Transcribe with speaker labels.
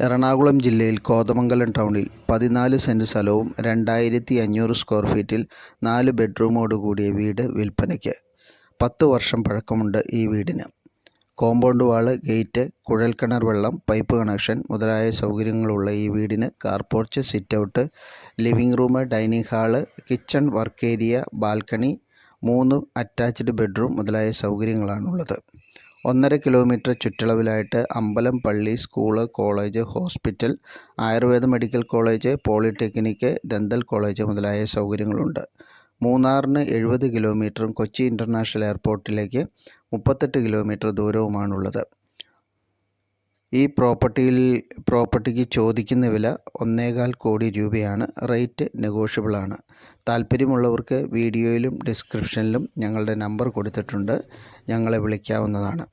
Speaker 1: എറണാകുളം ജില്ലയിൽ കോതമംഗലം ടൗണിൽ 14 സെന്റ് സ്ഥലവും 2500 സ്ക്വയർ ഫീറ്റിൽ 4 ബെഡ്റൂമോട് കൂടിയ വീട് വിൽപ്പനയ്ക്ക്. 10 വർഷം പഴക്കമുണ്ട് ഈ വീടിന്. കോമ്പൗണ്ട് വാള്, ഗേറ്റ്, കുഴൽക്കിണർ വെള്ളം, പൈപ്പ് കണക്ഷൻ മുതലായ സൗകര്യങ്ങളുള്ള ഈ വീടിന് car porch, sit out, living room, dining hall, kitchen, work area, balcony, 3 attached bedroom മുതലായ സൗകര്യങ്ങളാണുള്ളത്. 1.5 കിലോമീറ്റർ ചുറ്റളവിലായിട്ട് അമ്പലം, പള്ളി, school, college, hospital, Ayurveda medical college, polytechnic, dental college മുതലായ സൗകര്യങ്ങളുണ്ട്. മൂന്നാറിന് 70 കിലോമീറ്ററും കൊച്ചി ഇൻ്റർനാഷണൽ എയർപോർട്ടിലേക്ക് 38 കിലോമീറ്റർ ദൂരവുമാണുള്ളത്. ഈ പ്രോപ്പർട്ടിക്ക് ചോദിക്കുന്ന വില 1.25 കോടി രൂപയാണ്. റേറ്റ് നെഗോഷ്യബിളാണ്. താല്പര്യമുള്ളവർക്ക് വീഡിയോയിലും ഡിസ്ക്രിപ്ഷനിലും ഞങ്ങളുടെ നമ്പർ കൊടുത്തിട്ടുണ്ട്. ഞങ്ങളെ വിളിക്കാവുന്നതാണ്.